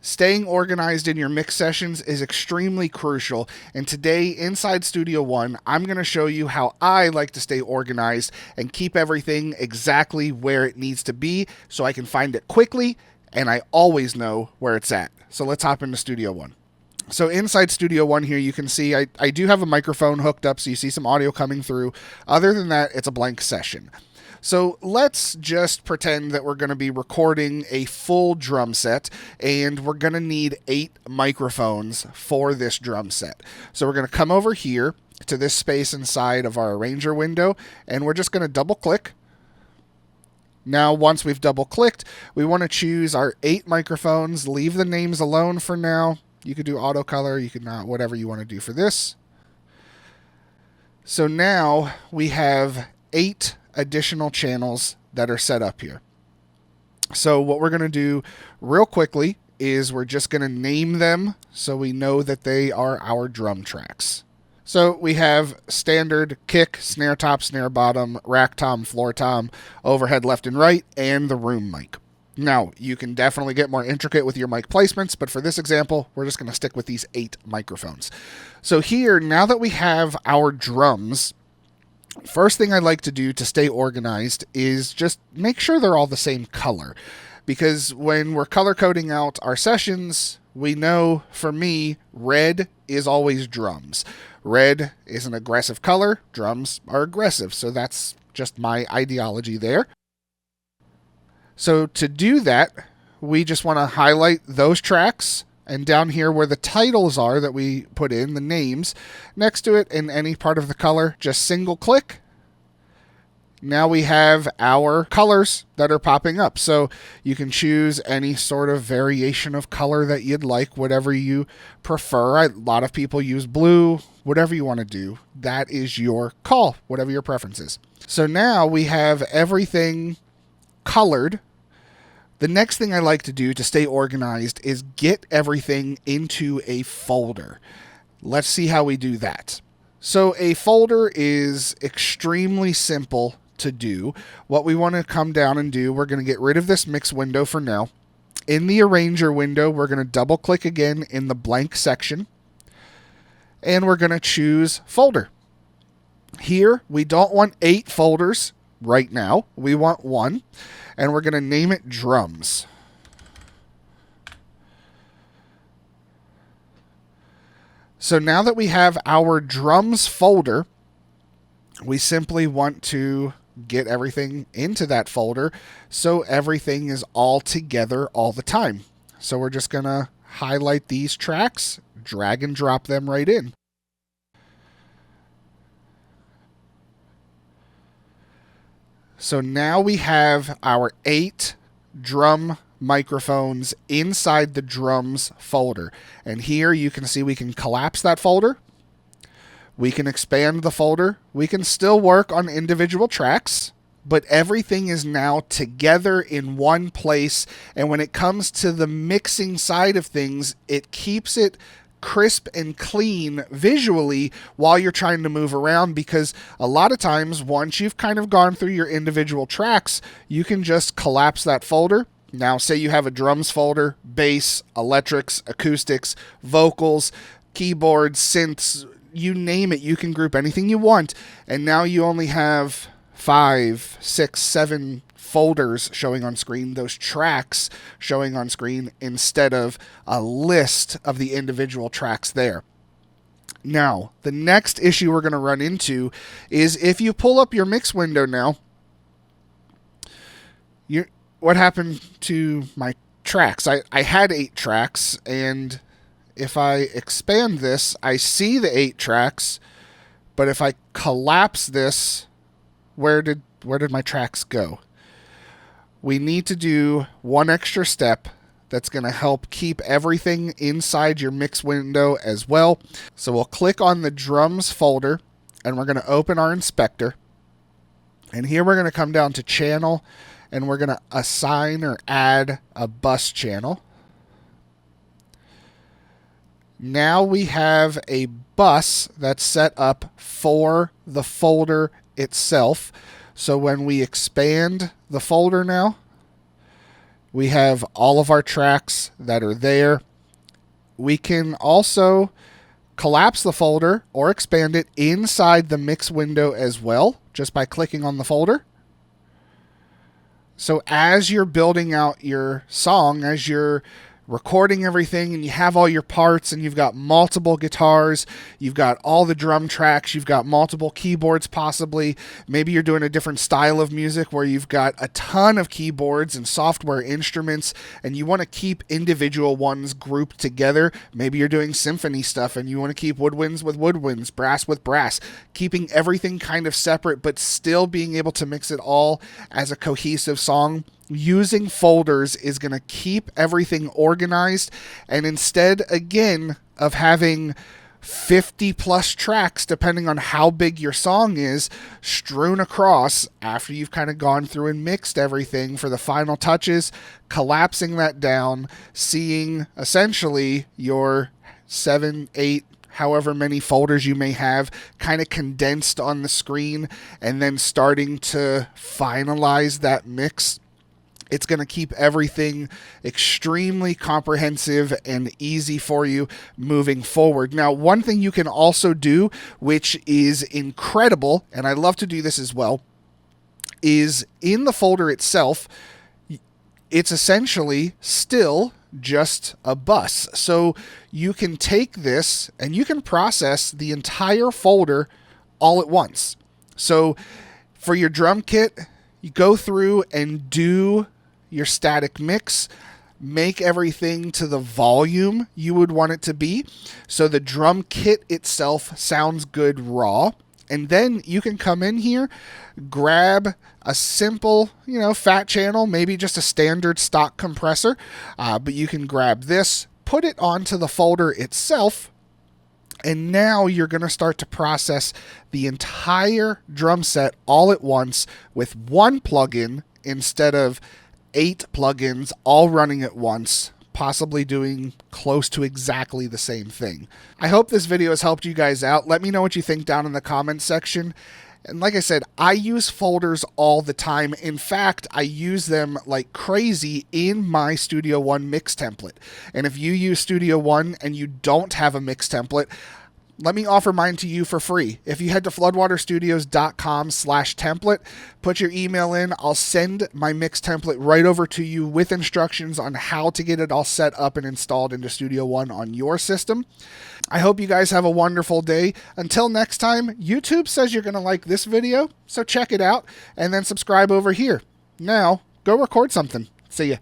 Staying organized in your mix sessions is extremely crucial, and today inside Studio One, I'm going to show you how I like to stay organized and keep everything exactly where it needs to be so I can find it quickly and I always know where it's at. So let's hop into Studio One. So inside Studio One here, you can see I do have a microphone hooked up, so you see some audio coming through. Other than that, it's a blank session. So let's just pretend that we're going to be recording a full drum set, and we're going to need 8 microphones for this drum set. So we're going to come over here to this space inside of our arranger window, and we're just going to double click. Now, once we've double clicked, we want to choose our 8 microphones, leave the names alone for now. You could do auto color, you could not, whatever you want to do for this. So now we have 8 additional channels that are set up here. So what we're going to do real quickly is we're just going to name them so we know that they are our drum tracks. So we have standard kick, snare top, snare bottom, rack tom, floor tom, overhead left and right, and the room mic. Now, you can definitely get more intricate with your mic placements, but for this example, we're just going to stick with these 8 microphones. So here, now that we have our drums, first thing I like to do to stay organized is just make sure they're all the same color. Because when we're color coding out our sessions, we know, for me, red is always drums. Red is an aggressive color, drums are aggressive, so that's just my ideology there. So to do that, we just want to highlight those tracks, and down here where the titles are that we put in, the names, next to it in any part of the color, just single click. Now we have our colors that are popping up. So you can choose any sort of variation of color that you'd like, whatever you prefer. A lot of people use blue, whatever you want to do. That is your call, whatever your preference is. So now we have everything colored. The next thing I like to do to stay organized is get everything into a folder. Let's see how we do that. So a folder is extremely simple to do. What we want to come down and do, we're going to get rid of this mix window for now. In the arranger window, we're going to double click again in the blank section, and we're going to choose folder. Here, we don't want 8 folders right now. We want 1, and we're going to name it drums. So now that we have our drums folder, we simply want to get everything into that folder so everything is all together all the time. So we're just going to highlight these tracks, drag and drop them right in. So now we have our 8 drum microphones inside the drums folder. And here you can see we can collapse that folder. We can expand the folder. We can still work on individual tracks, but everything is now together in one place. And when it comes to the mixing side of things, it keeps it crisp and clean visually while you're trying to move around, because a lot of times once you've kind of gone through your individual tracks, you can just collapse that folder. Now, say you have a drums folder, bass, electrics, acoustics, vocals, keyboards, synths, you name it, you can group anything you want, and now you only have 5, 6, 7 folders showing on screen, those tracks showing on screen, instead of a list of the individual tracks there. Now, the next issue we're going to run into is if you pull up your mix window now, what happened to my tracks? I had 8 tracks, and if I expand this, I see the 8 tracks, but if I collapse this, where did my tracks go? We need to do one extra step that's going to help keep everything inside your mix window as well. So we'll click on the drums folder, and we're going to open our inspector. And here we're going to come down to channel, and we're going to assign or add a bus channel. Now we have a bus that's set up for the folder itself. So when we expand the folder now, We have all of our tracks that are there. We can also collapse the folder or expand it inside the mix window as well, just by clicking on the folder. So as you're building out your song, as you're recording everything and you have all your parts and you've got multiple guitars, you've got all the drum tracks, you've got multiple keyboards possibly, maybe you're doing a different style of music where you've got a ton of keyboards and software instruments and you want to keep individual ones grouped together. Maybe you're doing symphony stuff and you want to keep woodwinds with woodwinds, brass with brass, keeping everything kind of separate but still being able to mix it all as a cohesive song. Using folders is going to keep everything organized, and instead, again, of having 50 plus tracks, depending on how big your song is, strewn across after you've kind of gone through and mixed everything for the final touches, collapsing that down, seeing essentially your 7, 8, however many folders you may have kind of condensed on the screen, and then starting to finalize that mix. It's going to keep everything extremely comprehensive and easy for you moving forward. Now, one thing you can also do, which is incredible, and I love to do this as well, is in the folder itself, it's essentially still just a bus. So you can take this and you can process the entire folder all at once. So for your drum kit, you go through and do your static mix, make everything to the volume you would want it to be, so the drum kit itself sounds good raw. And then you can come in here, grab a simple, fat channel, maybe just a standard stock compressor, but you can grab this, put it onto the folder itself, and now you're going to start to process the entire drum set all at once with one plugin instead of 8 plugins all running at once, possibly doing close to exactly the same thing. I hope this video has helped you guys out. Let me know what you think down in the comments section. And like I said, I use folders all the time. In fact, I use them like crazy in my Studio One mix template. And if you use Studio One and you don't have a mix template, let me offer mine to you for free. If you head to floodwaterstudios.com/template, put your email in, I'll send my mix template right over to you with instructions on how to get it all set up and installed into Studio One on your system. I hope you guys have a wonderful day. Until next time, YouTube says you're going to like this video, so check it out and then subscribe over here. Now, go record something. See ya.